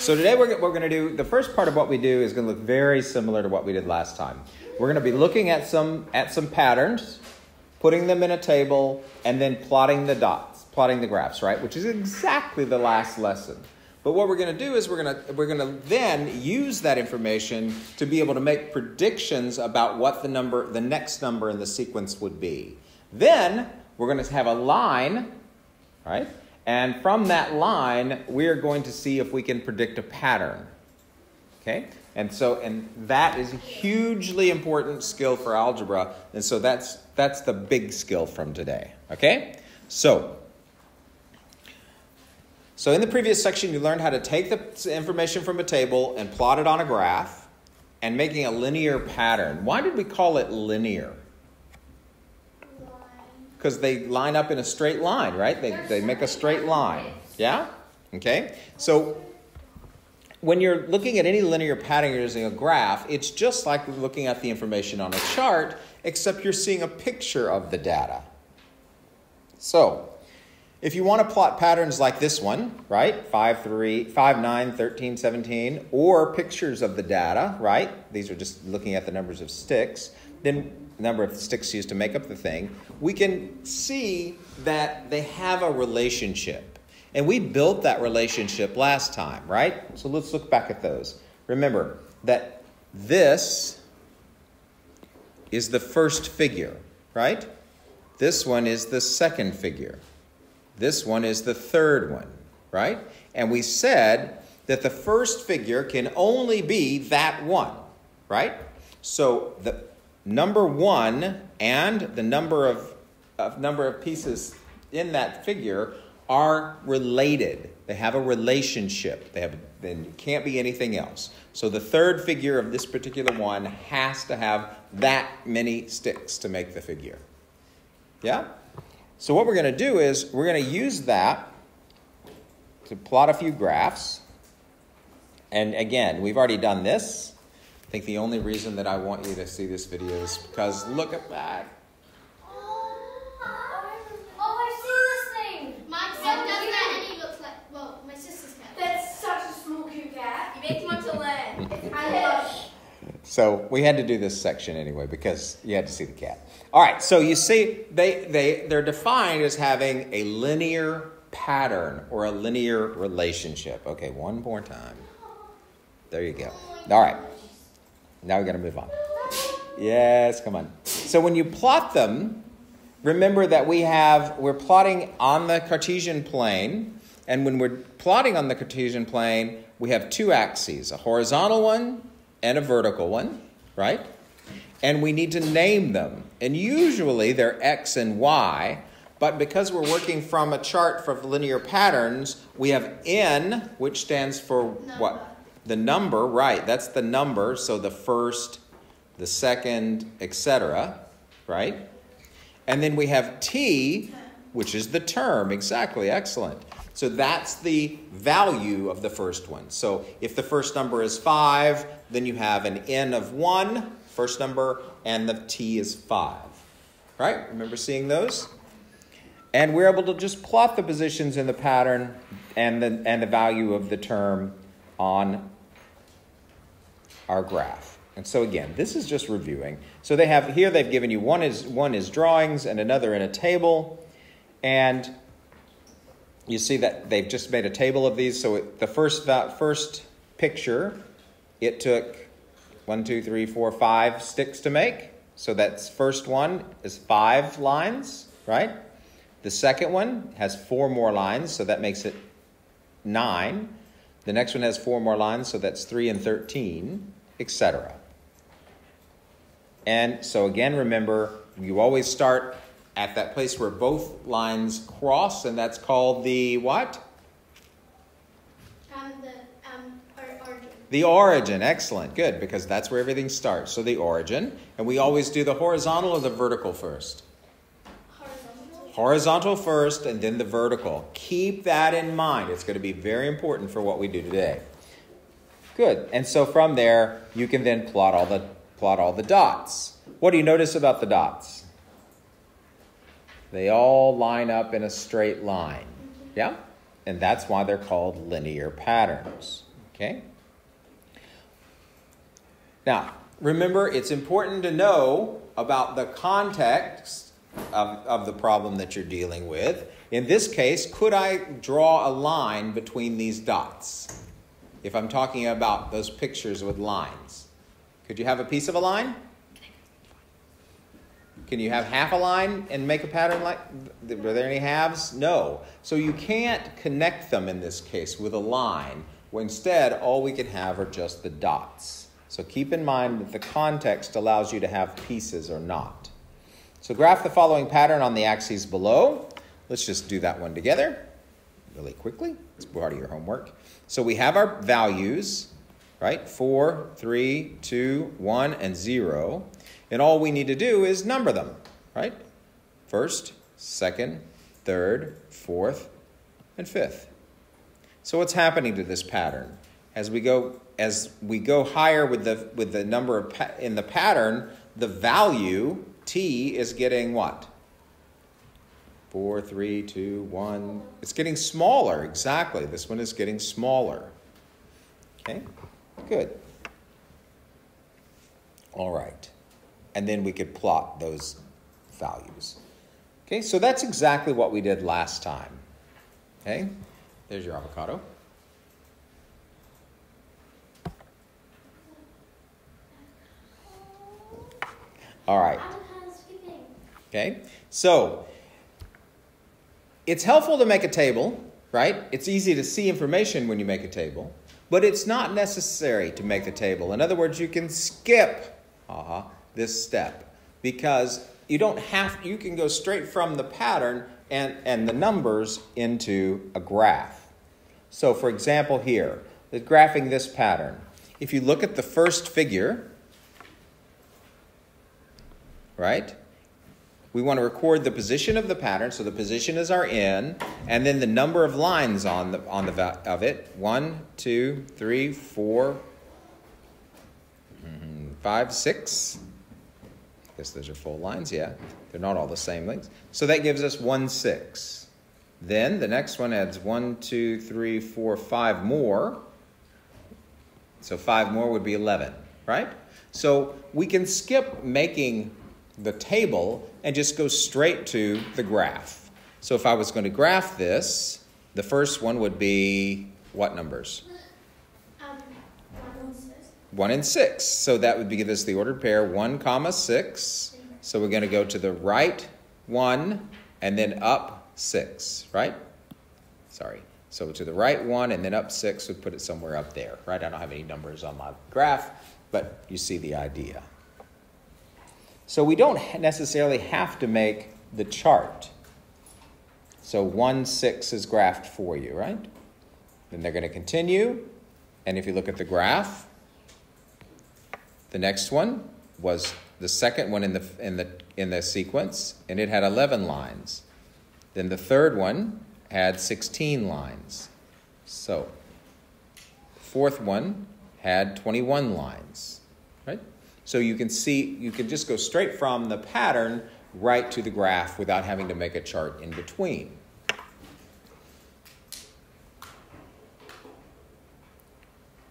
So today we're going to do, the first part of what we do is going to look very similar to what we did last time. We're going to be looking at some patterns, putting them in a table, and then plotting the dots, plotting the graphs, right? Which is exactly the last lesson. But what we're going to do is we're going to then use that information to be able to make predictions about what the next number in the sequence would be. Then we're going to have a line, right? And from that line, we're going to see if we can predict a pattern. Okay? And that is a hugely important skill for algebra. And so that's the big skill from today. Okay? So in the previous section, you learned how to take the information from a table and plot it on a graph and making a linear pattern. Why did we call it linear? Because they line up in a straight line, right? They make a straight line. Yeah? Okay? So when you're looking at any linear pattern using a graph, it's just like looking at the information on a chart, except you're seeing a picture of the data. So if you want to plot patterns like this one, right? 5, 9, 13, 17, or pictures of the data, right? These are just looking at the numbers of sticks. Then the number of sticks used to make up the thing. We can see that they have a relationship. And we built that relationship last time, right? So let's look back at those. Remember that this is the first figure, right? This one is the second figure. This one is the third one, right? And we said that the first figure can only be that one, right? So the number 1 and the number of pieces in that figure are related. They have a relationship. Then it can't be anything else. So the third figure of this particular one has to have that many sticks to make the figure. Yeah? So what we're going to do is we're going to use that to plot a few graphs. And again, we've already done this. I think the only reason that I want you to see this video is because look at that. I see this thing. My son does that and he looks like, well, my sister's cat. That's such a small cute cat. You make him want to learn. I love. So we had to do this section anyway because you had to see the cat. All right, so you see they're defined as having a linear pattern or a linear relationship. Okay, one more time. There you go. All right. Now we're going to move on. Yes, come on. So when you plot them, remember that we're plotting on the Cartesian plane. And when we're plotting on the Cartesian plane, we have two axes, a horizontal one and a vertical one, right? And we need to name them. And usually they're X and Y. But because we're working from a chart for linear patterns, we have N, which stands for what? The number, right, that's the number, so the first, the second, etc., right? And then we have T, which is the term, exactly, excellent. So that's the value of the first one. So if the first number is 5, then you have an N of 1, first number, and the T is 5, right? Remember seeing those? And we're able to just plot the positions in the pattern and the value of the term on our graph. And so again, this is just reviewing. So they've given you one is drawings and another in a table. And you see that they've just made a table of these. So the first picture, it took 1, 2, 3, 4, 5 sticks to make. So that's first one is 5 lines, right? The second one has 4 more lines, so that makes it 9. The next one has 4 more lines, so that's 3 and 13, etc. And so again, remember, you always start at that place where both lines cross, and that's called the what? Origin. The origin, excellent, good, because that's where everything starts. So the origin, and we always do the horizontal or the vertical first. Horizontal first and then the vertical. Keep that in mind. It's going to be very important for what we do today. Good. And so from there, you can then plot all the dots. What do you notice about the dots? They all line up in a straight line. Yeah? And that's why they're called linear patterns. Okay? Now, remember, it's important to know about the context of the problem that you're dealing with. In this case, could I draw a line between these dots? If I'm talking about those pictures with lines. Could you have a piece of a line? Can you have half a line and make a pattern like, were there any halves? No. So you can't connect them in this case with a line. Well, instead, all we can have are just the dots. So keep in mind that the context allows you to have pieces or not. So graph the following pattern on the axes below. Let's just do that one together really quickly. It's part of your homework. So we have our values, right? 4, 3, 2, 1, and 0. And all we need to do is number them, right? First, second, third, fourth, and fifth. So what's happening to this pattern? As we go higher with the number in the pattern, the value t is getting what? 4, 3, 2, 1. It's getting smaller. Exactly. This one is getting smaller. Okay? Good. All right. And then we could plot those values. Okay? So that's exactly what we did last time. Okay? There's your avocado. All right. Okay? So it's helpful to make a table, right? It's easy to see information when you make a table, but it's not necessary to make the table. In other words, you can skip this step because you can go straight from the pattern and the numbers into a graph. So for example here, graphing this pattern. If you look at the first figure, right? We want to record the position of the pattern, so the position is our n, and then the number of lines of it. 1, 2, 3, 4, 5, 6. I guess those are full lines, yeah. They're not all the same length. So that gives us 1, 6. Then the next one adds 1, 2, 3, 4, 5 more. So 5 more would be 11, right? So we can skip making the table and just go straight to the graph. So if I was going to graph this, the first one would be what numbers? 1 and 6. So that would give us the ordered pair 1, 6. So we're going to go to the right 1 and then up 6, right? Sorry. So to the right 1 and then up 6 would put it somewhere up there, right? I don't have any numbers on my graph, but you see the idea. So we don't necessarily have to make the chart. So 1, 6 is graphed for you, right? Then they're going to continue. And if you look at the graph, the next one was the second one in the sequence, and it had 11 lines. Then the third one had 16 lines. So the fourth one had 21 lines, right? So you can see, you can just go straight from the pattern right to the graph without having to make a chart in between.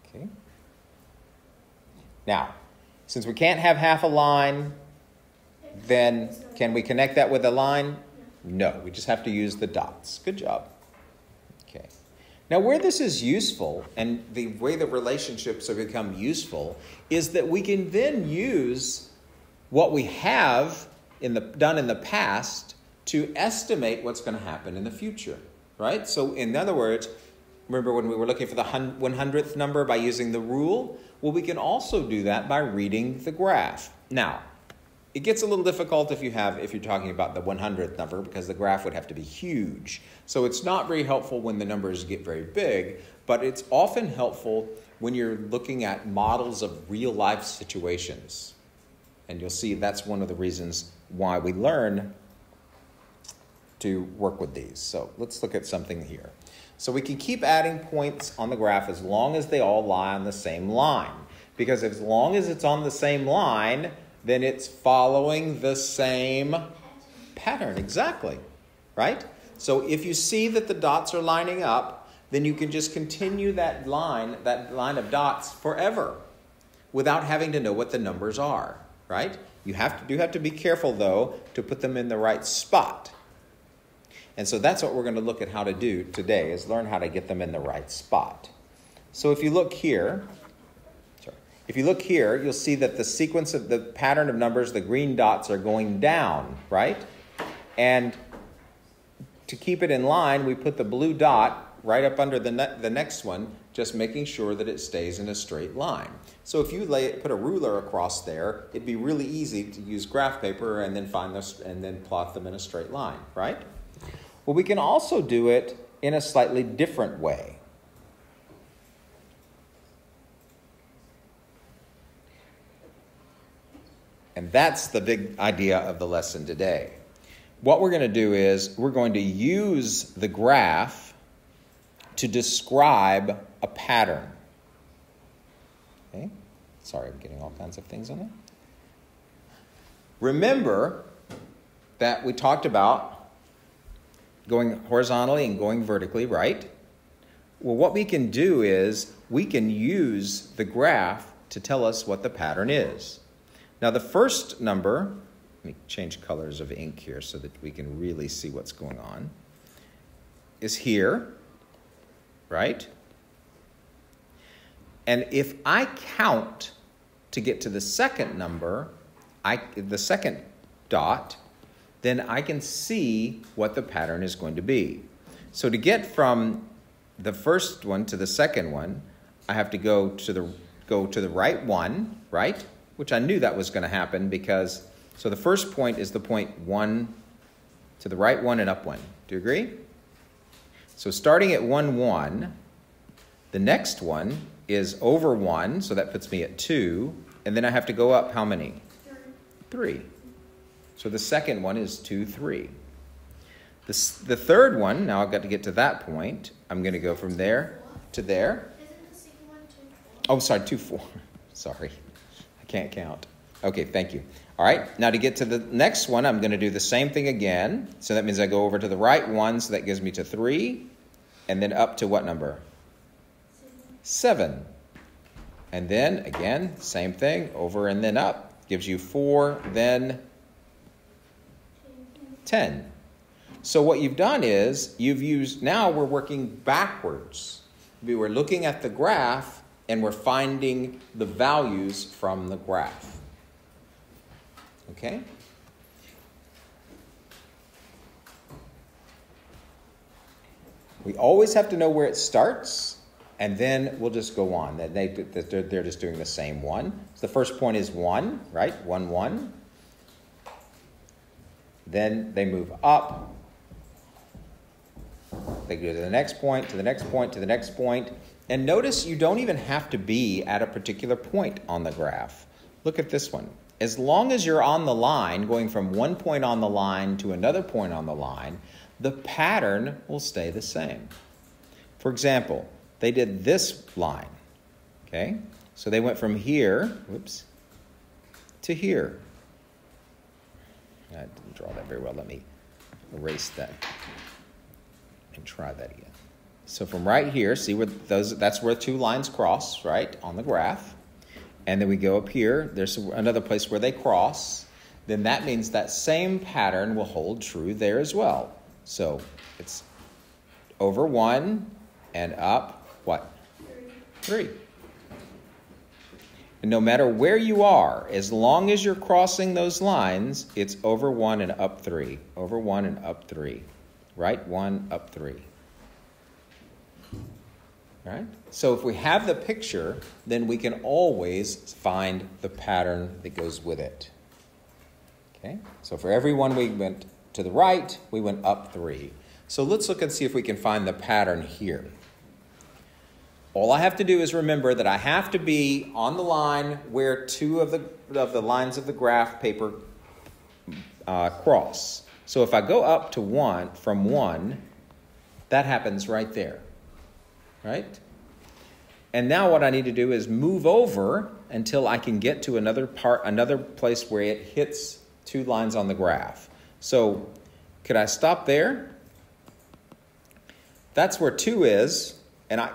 Okay. Now, since we can't have half a line, then can we connect that with a line? No, we just have to use the dots. Good job. Okay. Now, where this is useful, and the way that relationships have become useful, is that we can then use what we have done in the past to estimate what's going to happen in the future, right? So, in other words, remember when we were looking for the 100th number by using the rule? Well, we can also do that by reading the graph. Now, it gets a little difficult if you're talking about the 100th number because the graph would have to be huge. So it's not very helpful when the numbers get very big, but it's often helpful when you're looking at models of real-life situations. And you'll see that's one of the reasons why we learn to work with these. So let's look at something here. So we can keep adding points on the graph as long as they all lie on the same line. Because as long as it's on the same line, then it's following the same pattern. Exactly. Right? So if you see that the dots are lining up, then you can just continue that line of dots forever without having to know what the numbers are, right? You do have to be careful, though, to put them in the right spot. And so that's what we're going to look at how to do today, is learn how to get them in the right spot. So if you look here, you'll see that the sequence of the pattern of numbers, the green dots are going down, right? And to keep it in line, we put the blue dot right up under the next one, just making sure that it stays in a straight line. So if you put a ruler across there, it'd be really easy to use graph paper and then plot them in a straight line, right? Well, we can also do it in a slightly different way. And that's the big idea of the lesson today. What we're going to do is we're going to use the graph to describe a pattern. Okay? Sorry, I'm getting all kinds of things on there. Remember that we talked about going horizontally and going vertically, right? Well, what we can do is we can use the graph to tell us what the pattern is. Now, the first number, let me change colors of ink here so that we can really see what's going on, is here, right? And if I count to get to the second number, the second dot, then I can see what the pattern is going to be. So to get from the first one to the second one, I have to go to the right one, right? Which I knew that was going to happen because, so the first point is the point 1 to the right 1 and up 1. Do you agree? So starting at 1, 1, the next one is over 1, so that puts me at 2, and then I have to go up how many? 3. So the second one is 2, 3. The third one, now I've got to get to that point. I'm going to go from there to there. Isn't the second one 2, 4? Oh, sorry, 2, 4. Sorry, I can't count. Okay, thank you. All right, now to get to the next one, I'm going to do the same thing again. So that means I go over to the right one, so that gives me to 3, and then up to what number? 7. And then, again, same thing, over and then up. Gives you 4, then 10. So what you've done is now we're working backwards. We're looking at the graph and we're finding the values from the graph. Okay? We always have to know where it starts, and then we'll just go on. They're just doing the same one. So the first point is 1, right? 1, 1. Then they move up. They go to the next point, to the next point, to the next point. And notice you don't even have to be at a particular point on the graph. Look at this one. As long as you're on the line, going from one point on the line to another point on the line, the pattern will stay the same. For example, they did this line. Okay? So they went from here, to here. I didn't draw that very well. Let me erase that and try that again. So from right here, see where that's where 2 lines cross, right, on the graph. And then we go up here. There's another place where they cross. Then that means that same pattern will hold true there as well. So it's over 1 and up, what? 3. And no matter where you are, as long as you're crossing those lines, it's over 1 and up 3. Over 1 and up 3. Right? 1, up 3. All right? So if we have the picture, then we can always find the pattern that goes with it. Okay? So for every one we went to the right, we went up 3. So let's look and see if we can find the pattern here. All I have to do is remember that I have to be on the line where 2 of the lines of the graph paper cross. So if I go up to 1, from 1, that happens right there. Right? And now what I need to do is move over until I can get to another place where it hits 2 lines on the graph. So could I stop there? That's where 2 is. And I,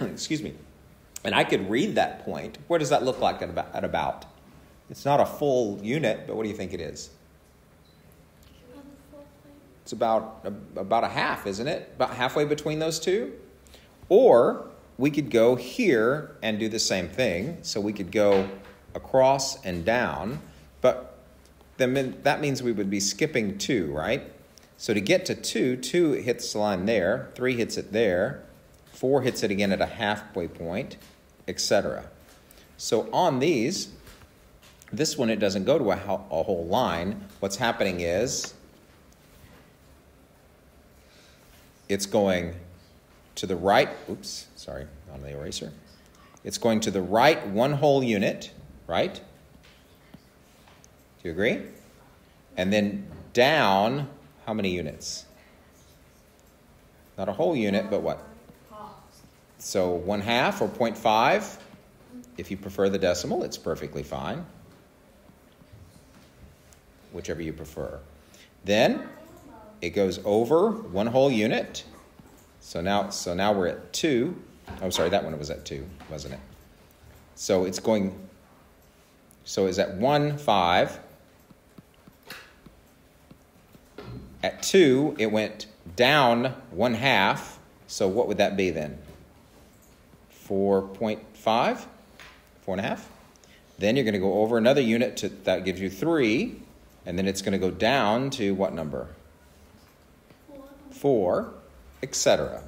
excuse me, and I could read that point. Where does that look like at about? It's not a full unit, but what do you think it is? It's about a half, isn't it? About halfway between those two. Or we could go here and do the same thing. So we could go across and down, but then that means we would be skipping 2, right? So to get to 2, 2 hits the line there, 3 hits it there, 4 hits it again at a halfway point, etc. So on these, this one, it doesn't go to a whole line. What's happening is it's going to the right. Oops, sorry, on the eraser. It's going to the right 1 whole unit, right? Do you agree? And then down, how many units? Not a whole unit, but what? So 1/2 or 0.5. If you prefer the decimal, it's perfectly fine. Whichever you prefer. Then it goes over 1 whole unit. So now we're at 2. Oh, sorry, that one was at 2, wasn't it? So it's going, so it's at 1/5. At 2, it went down 1/2. So what would that be then? 4.5? 4.5? Then you're going to go over another unit that gives you 3. And then it's going to go down to what number? 4, etc.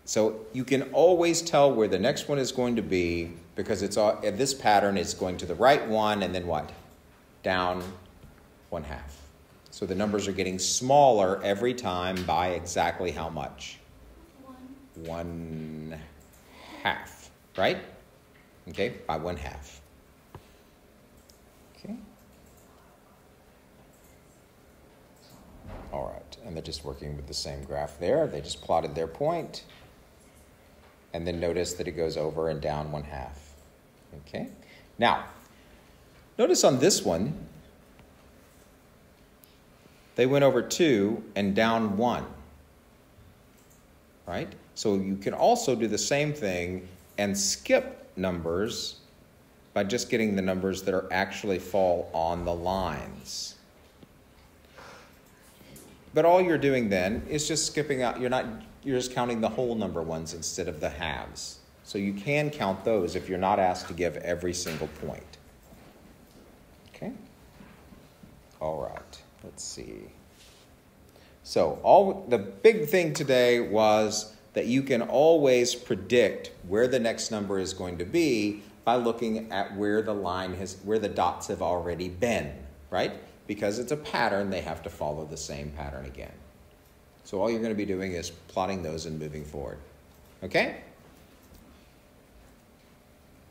So you can always tell where the next one is going to be because it's all, this pattern is going to the right 1 and then what? Down 1/2. So the numbers are getting smaller every time by exactly how much? 1/2, right? Okay, by 1/2. Okay. All right, and they're just working with the same graph there. They just plotted their point. And then notice that it goes over and down 1/2. Okay? Now, notice on this one, they went over 2 and down 1. Right? So you can also do the same thing and skip numbers by just getting the numbers that are actually fall on the lines. But all you're doing then is just skipping out. You're just counting the whole number ones instead of the halves. So you can count those if you're not asked to give every single point. Okay? All right. Let's see. So the big thing today was that you can always predict where the next number is going to be by looking at where the dots have already been, right? Because it's a pattern, they have to follow the same pattern again. So all you're going to be doing is plotting those and moving forward. Okay?